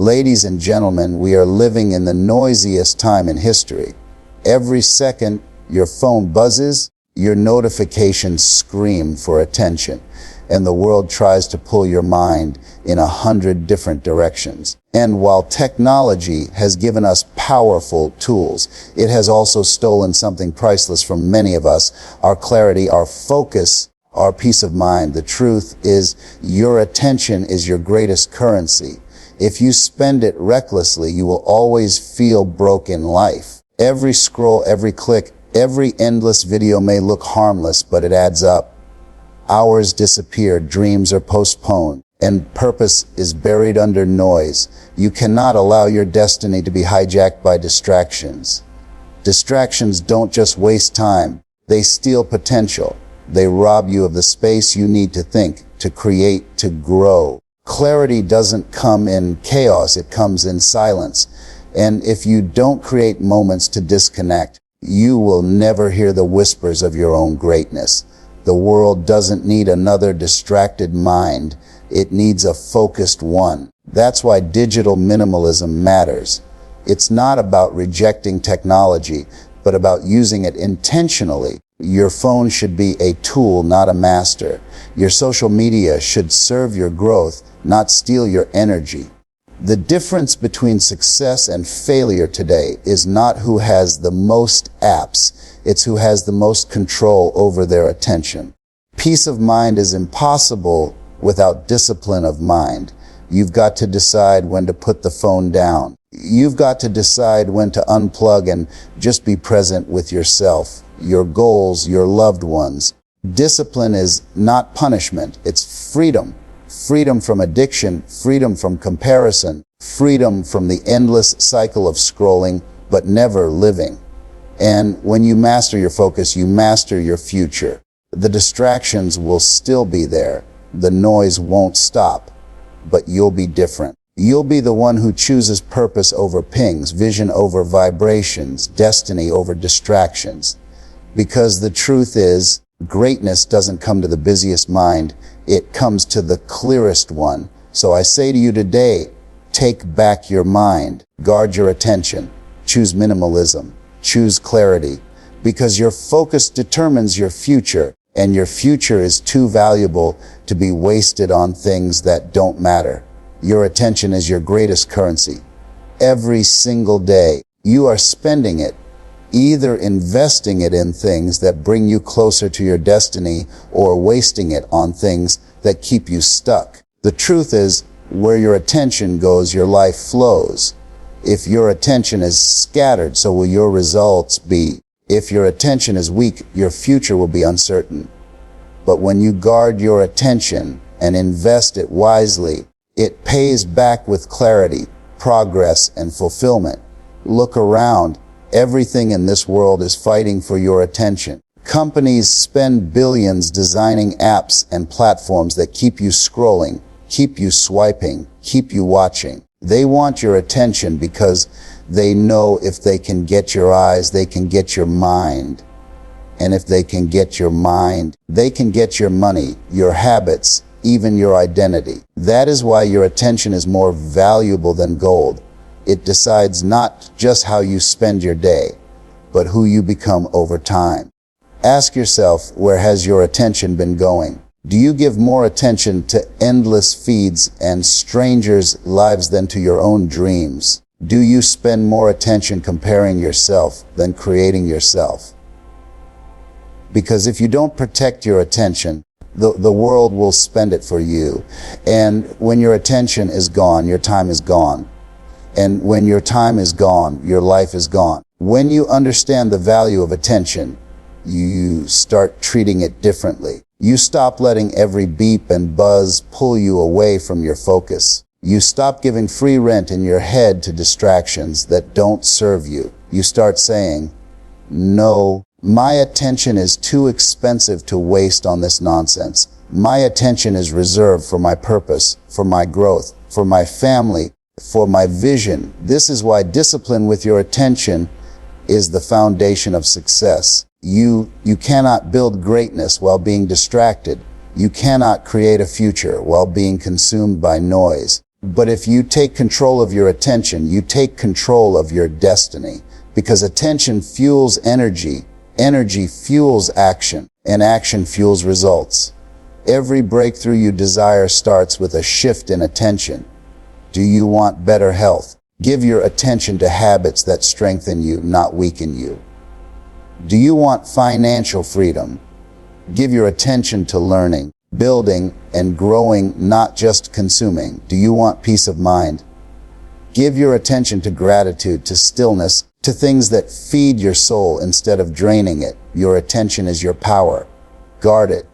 Ladies and gentlemen, we are living in the noisiest time in history. Every second, your phone buzzes, your notifications scream for attention, and the world tries to pull your mind in 100 different directions. And while technology has given us powerful tools, it has also stolen something priceless from many of us: our clarity, our focus, our peace of mind. The truth is, your attention is your greatest currency. If you spend it recklessly, you will always feel broke in life. Every scroll, every click, every endless video may look harmless, but it adds up. Hours disappear, dreams are postponed, and purpose is buried under noise. You cannot allow your destiny to be hijacked by distractions. Distractions don't just waste time, they steal potential. They rob you of the space you need to think, to create, to grow. Clarity doesn't come in chaos, it comes in silence. And if you don't create moments to disconnect, you will never hear the whispers of your own greatness. The world doesn't need another distracted mind. It needs a focused one. That's why digital minimalism matters. It's not about rejecting technology, but about using it intentionally. Your phone should be a tool, not a master. Your social media should serve your growth, not steal your energy. The difference between success and failure today is not who has the most apps, it's who has the most control over their attention. Peace of mind is impossible without discipline of mind. You've got to decide when to put the phone down. You've got to decide when to unplug and just be present with yourself, your goals, your loved ones. Discipline is not punishment, it's freedom. Freedom from addiction, freedom from comparison, freedom from the endless cycle of scrolling, but never living. And when you master your focus, you master your future. The distractions will still be there. The noise won't stop, but you'll be different. You'll be the one who chooses purpose over pings, vision over vibrations, destiny over distractions. Because the truth is, greatness doesn't come to the busiest mind, it comes to the clearest one. So I say to you today, take back your mind, guard your attention, choose minimalism, choose clarity, because your focus determines your future, and your future is too valuable to be wasted on things that don't matter. Your attention is your greatest currency. Every single day, you are spending it, either investing it in things that bring you closer to your destiny or wasting it on things that keep you stuck. The truth is, where your attention goes, your life flows. If your attention is scattered, so will your results be. If your attention is weak, your future will be uncertain. But when you guard your attention and invest it wisely, it pays back with clarity, progress, and fulfillment. Look around. Everything in this world is fighting for your attention. Companies spend billions designing apps and platforms that keep you scrolling, keep you swiping, keep you watching. They want your attention because they know if they can get your eyes, they can get your mind. And if they can get your mind, they can get your money, your habits, even your identity. That is why your attention is more valuable than gold. It decides not just how you spend your day, but who you become over time. Ask yourself, where has your attention been going? Do you give more attention to endless feeds and strangers' lives than to your own dreams? Do you spend more attention comparing yourself than creating yourself? Because if you don't protect your attention, the world will spend it for you. And when your attention is gone, your time is gone. And when your time is gone, your life is gone. When you understand the value of attention, you start treating it differently. You stop letting every beep and buzz pull you away from your focus. You stop giving free rent in your head to distractions that don't serve you. You start saying, no, my attention is too expensive to waste on this nonsense. My attention is reserved for my purpose, for my growth, for my family, for my vision. This is why discipline with your attention is the foundation of success. You cannot build greatness while being distracted. You cannot create a future while being consumed by noise. But if you take control of your attention, you take control of your destiny. Because attention fuels energy, energy fuels action, and action fuels results. Every breakthrough you desire starts with a shift in attention. Do you want better health? Give your attention to habits that strengthen you, not weaken you. Do you want financial freedom? Give your attention to learning, building, and growing, not just consuming. Do you want peace of mind? Give your attention to gratitude, to stillness, to things that feed your soul instead of draining it. Your attention is your power. Guard it.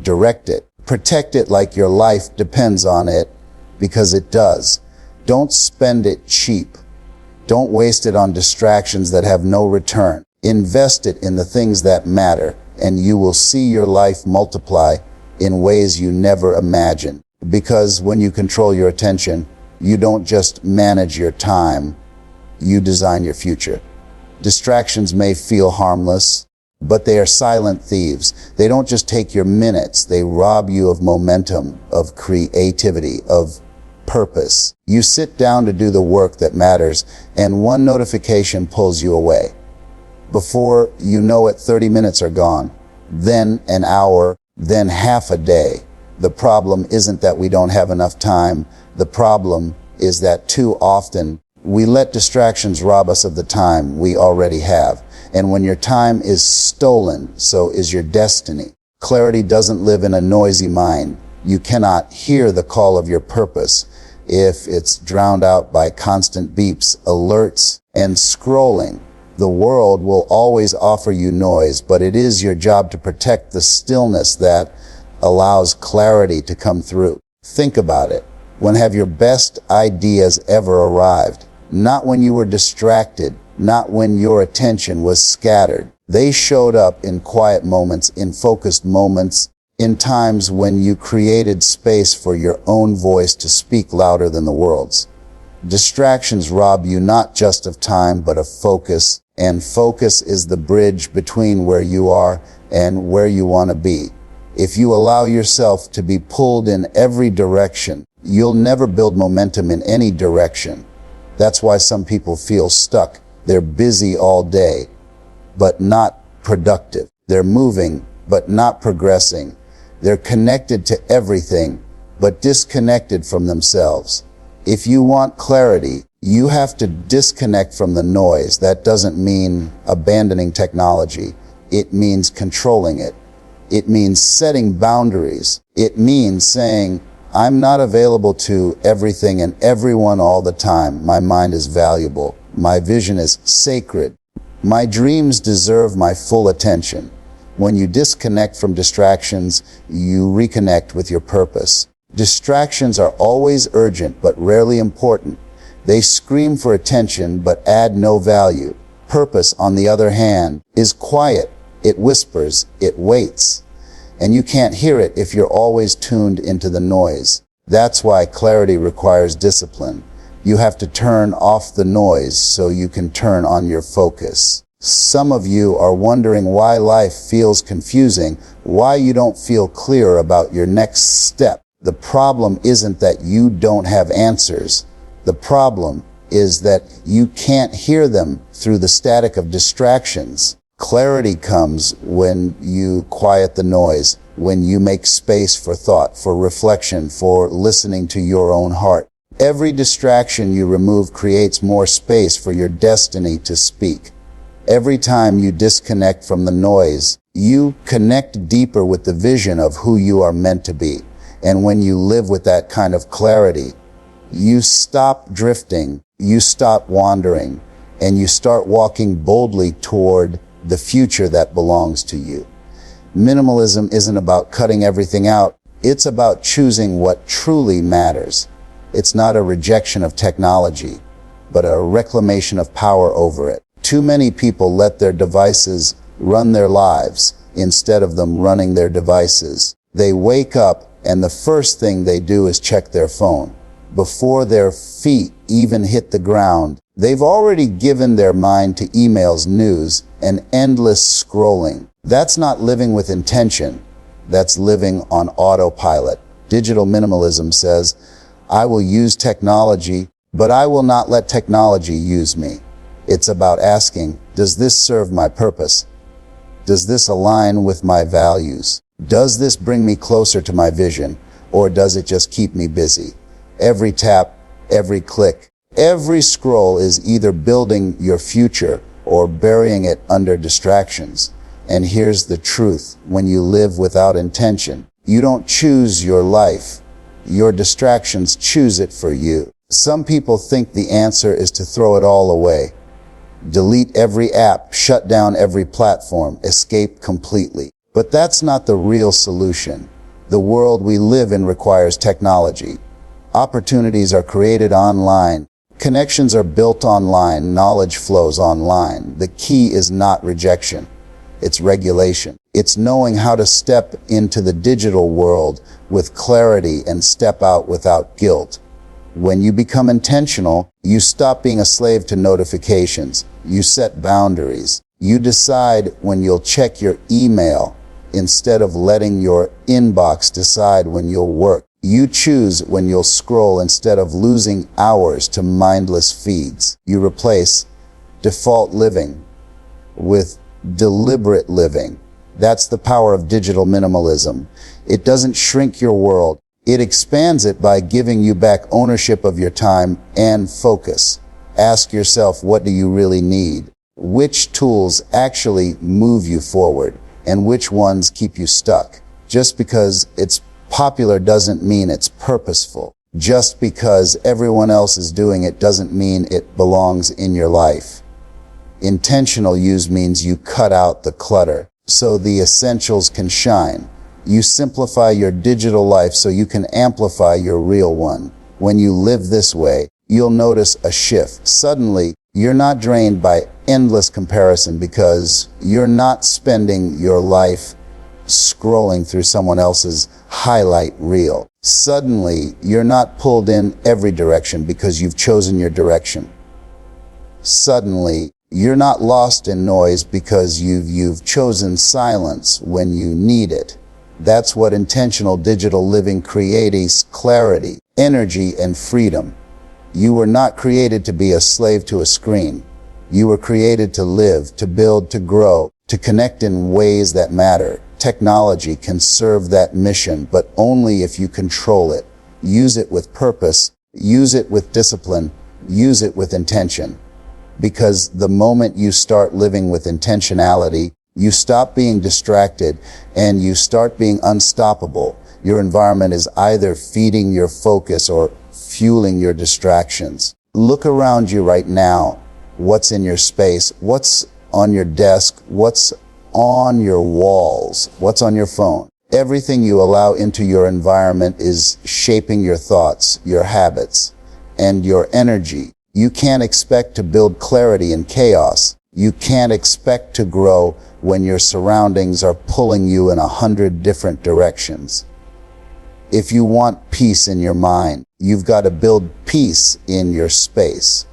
Direct it. Protect it like your life depends on it, because it does. Don't spend it cheap. Don't waste it on distractions that have no return. Invest it in the things that matter, and you will see your life multiply in ways you never imagined. Because when you control your attention, you don't just manage your time, you design your future. Distractions may feel harmless, but they are silent thieves. They don't just take your minutes, they rob you of momentum, of creativity, of purpose. You sit down to do the work that matters, and one notification pulls you away. Before you know it, 30 minutes are gone, then an hour, then half a day. The problem isn't that we don't have enough time. The problem is that too often we let distractions rob us of the time we already have. And when your time is stolen, so is your destiny. Clarity doesn't live in a noisy mind. You cannot hear the call of your purpose if it's drowned out by constant beeps, alerts, and scrolling. The world will always offer you noise, but it is your job to protect the stillness that allows clarity to come through. Think about it. When have your best ideas ever arrived? Not when you were distracted, not when your attention was scattered. They showed up in quiet moments, in focused moments, in times when you created space for your own voice to speak louder than the world's. Distractions rob you not just of time, but of focus, and focus is the bridge between where you are and where you want to be. If you allow yourself to be pulled in every direction, you'll never build momentum in any direction. That's why some people feel stuck. They're busy all day, but not productive. They're moving, but not progressing. They're connected to everything, but disconnected from themselves. If you want clarity, you have to disconnect from the noise. That doesn't mean abandoning technology. It means controlling it. It means setting boundaries. It means saying, I'm not available to everything and everyone all the time. My mind is valuable. My vision is sacred. My dreams deserve my full attention. When you disconnect from distractions, you reconnect with your purpose. Distractions are always urgent but rarely important. They scream for attention but add no value. Purpose, on the other hand, is quiet. It whispers, it waits. And you can't hear it if you're always tuned into the noise. That's why clarity requires discipline. You have to turn off the noise so you can turn on your focus. Some of you are wondering why life feels confusing, why you don't feel clear about your next step. The problem isn't that you don't have answers. The problem is that you can't hear them through the static of distractions. Clarity comes when you quiet the noise, when you make space for thought, for reflection, for listening to your own heart. Every distraction you remove creates more space for your destiny to speak. Every time you disconnect from the noise, you connect deeper with the vision of who you are meant to be. And when you live with that kind of clarity, you stop drifting, you stop wandering, and you start walking boldly toward the future that belongs to you. Minimalism isn't about cutting everything out. It's about choosing what truly matters. It's not a rejection of technology, but a reclamation of power over it. Too many people let their devices run their lives instead of them running their devices. They wake up and the first thing they do is check their phone. Before their feet even hit the ground, they've already given their mind to emails, news, and endless scrolling. That's not living with intention. That's living on autopilot. Digital minimalism says, I will use technology, but I will not let technology use me. It's about asking, does this serve my purpose? Does this align with my values? Does this bring me closer to my vision, or does it just keep me busy? Every tap, every click, every scroll is either building your future or burying it under distractions. And here's the truth: when you live without intention, you don't choose your life. Your distractions choose it for you. Some people think the answer is to throw it all away. Delete every app, shut down every platform, escape completely. But that's not the real solution. The world we live in requires technology. Opportunities are created online. Connections are built online. Knowledge flows online. The key is not rejection. It's regulation. It's knowing how to step into the digital world with clarity and step out without guilt. When you become intentional, you stop being a slave to notifications. You set boundaries. You decide when you'll check your email instead of letting your inbox decide when you'll work. You choose when you'll scroll instead of losing hours to mindless feeds. You replace default living with deliberate living. That's the power of digital minimalism. It doesn't shrink your world. It expands it by giving you back ownership of your time and focus. Ask yourself, what do you really need? Which tools actually move you forward, and which ones keep you stuck? Just because it's popular doesn't mean it's purposeful. Just because everyone else is doing it doesn't mean it belongs in your life. Intentional use means you cut out the clutter so the essentials can shine. You simplify your digital life so you can amplify your real one. When you live this way, you'll notice a shift. Suddenly, you're not drained by endless comparison because you're not spending your life scrolling through someone else's highlight reel. Suddenly, you're not pulled in every direction because you've chosen your direction. Suddenly, you're not lost in noise because you've chosen silence when you need it. That's what intentional digital living creates: clarity, energy, and freedom. You were not created to be a slave to a screen. You were created to live, to build, to grow, to connect in ways that matter. Technology can serve that mission, but only if you control it. Use it with purpose, use it with discipline, use it with intention. Because the moment you start living with intentionality, you stop being distracted and you start being unstoppable. Your environment is either feeding your focus or fueling your distractions. Look around you right now. What's in your space? What's on your desk? What's on your walls? What's on your phone? Everything you allow into your environment is shaping your thoughts, your habits, and your energy. You can't expect to build clarity in chaos. You can't expect to grow when your surroundings are pulling you in 100 different directions. If you want peace in your mind, you've got to build peace in your space.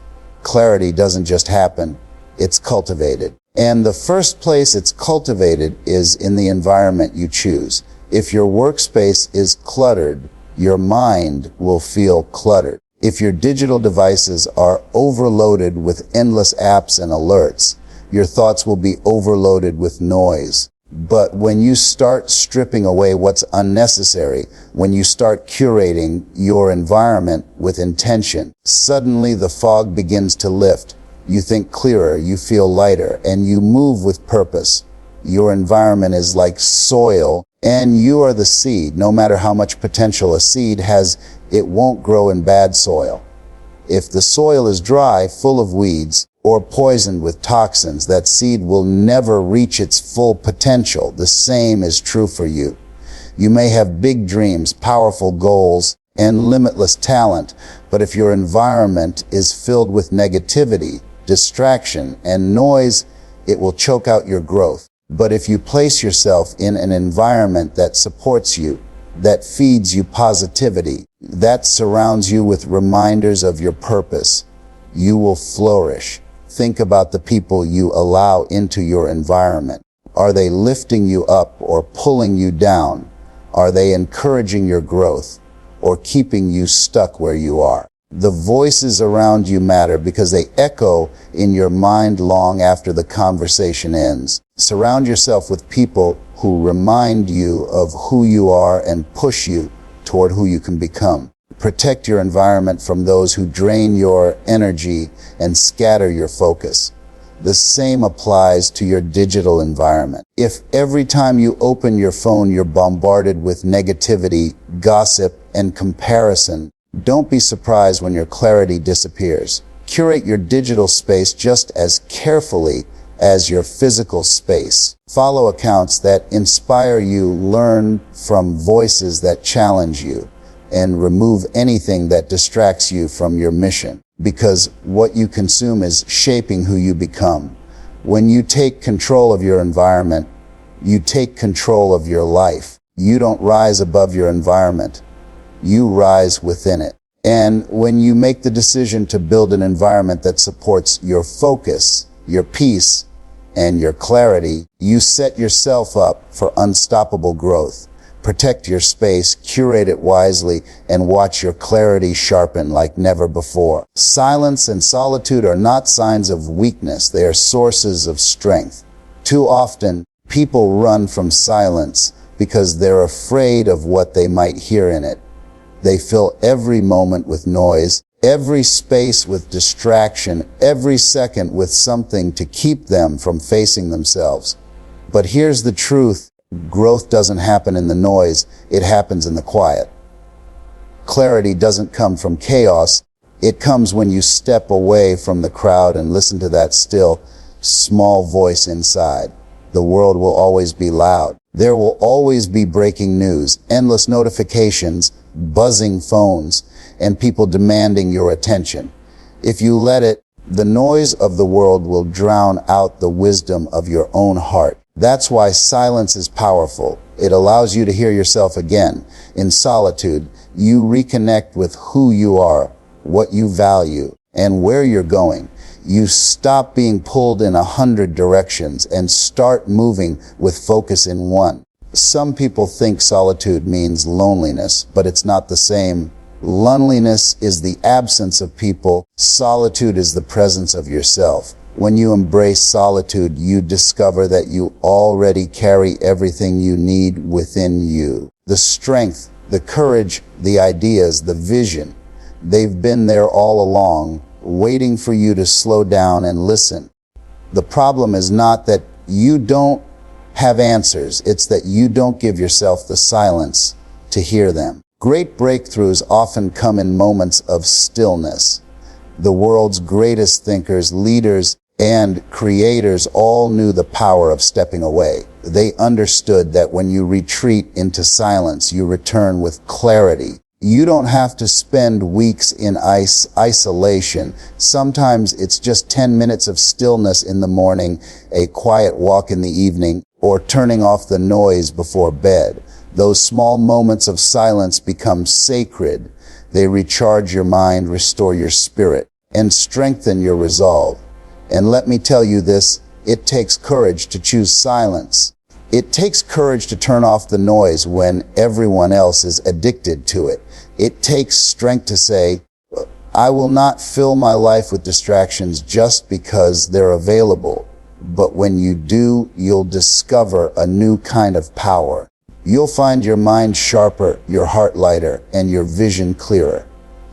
Clarity doesn't just happen, it's cultivated. And the first place it's cultivated is in the environment you choose. If your workspace is cluttered, your mind will feel cluttered. If your digital devices are overloaded with endless apps and alerts, your thoughts will be overloaded with noise. But when you start stripping away what's unnecessary, when you start curating your environment with intention, suddenly the fog begins to lift. You think clearer, you feel lighter, and you move with purpose. Your environment is like soil, and you are the seed. No matter how much potential a seed has, it won't grow in bad soil. If the soil is dry, full of weeds, or poisoned with toxins, that seed will never reach its full potential. The same is true for you. You may have big dreams, powerful goals, and limitless talent, but if your environment is filled with negativity, distraction, and noise, it will choke out your growth. But if you place yourself in an environment that supports you, that feeds you positivity, that surrounds you with reminders of your purpose, you will flourish. Think about the people you allow into your environment. Are they lifting you up or pulling you down? Are they encouraging your growth? or keeping you stuck where you are. The voices around you matter because they echo in your mind long after the conversation ends. Surround yourself with people who remind you of who you are and push you toward who you can become. Protect your environment from those who drain your energy and scatter your focus. The same applies to your digital environment. If every time you open your phone you're bombarded with negativity, gossip, and comparison, don't be surprised when your clarity disappears. Curate your digital space just as carefully as your physical space. Follow accounts that inspire you, learn from voices that challenge you, and remove anything that distracts you from your mission. Because what you consume is shaping who you become. When you take control of your environment, you take control of your life. You don't rise above your environment. You rise within it. And when you make the decision to build an environment that supports your focus, your peace, and your clarity, you set yourself up for unstoppable growth. Protect your space, curate it wisely, and watch your clarity sharpen like never before. Silence and solitude are not signs of weakness, they are sources of strength. Too often, people run from silence because they're afraid of what they might hear in it. They fill every moment with noise, every space with distraction, every second with something to keep them from facing themselves. But here's the truth. Growth doesn't happen in the noise, it happens in the quiet. Clarity doesn't come from chaos, it comes when you step away from the crowd and listen to that still, small voice inside. The world will always be loud. There will always be breaking news, endless notifications, buzzing phones, and people demanding your attention. If you let it, the noise of the world will drown out the wisdom of your own heart. That's why silence is powerful. It allows you to hear yourself again. In solitude, you reconnect with who you are, what you value, and where you're going. You stop being pulled in 100 directions and start moving with focus in one. Some people think solitude means loneliness, but it's not the same. Loneliness is the absence of people. Solitude is the presence of yourself. When you embrace solitude, you discover that you already carry everything you need within you. The strength, the courage, the ideas, the vision. They've been there all along, waiting for you to slow down and listen. The problem is not that you don't have answers, it's that you don't give yourself the silence to hear them. Great breakthroughs often come in moments of stillness. The world's greatest thinkers, leaders, and creators all knew the power of stepping away. They understood that when you retreat into silence, you return with clarity. You don't have to spend weeks in isolation. Sometimes it's just 10 minutes of stillness in the morning, a quiet walk in the evening, or turning off the noise before bed. Those small moments of silence become sacred. They recharge your mind, restore your spirit, and strengthen your resolve. And let me tell you this, it takes courage to choose silence. It takes courage to turn off the noise when everyone else is addicted to it. It takes strength to say, I will not fill my life with distractions just because they're available. But when you do, you'll discover a new kind of power. You'll find your mind sharper, your heart lighter, and your vision clearer.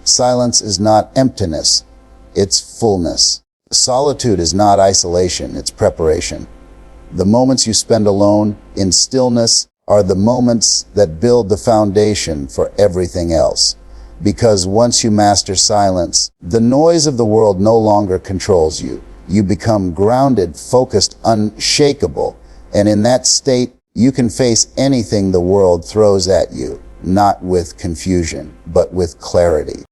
Silence is not emptiness, it's fullness. Solitude is not isolation, it's preparation. The moments you spend alone, in stillness, are the moments that build the foundation for everything else. Because once you master silence, the noise of the world no longer controls you. You become grounded, focused, unshakable. And in that state, you can face anything the world throws at you, not with confusion, but with clarity.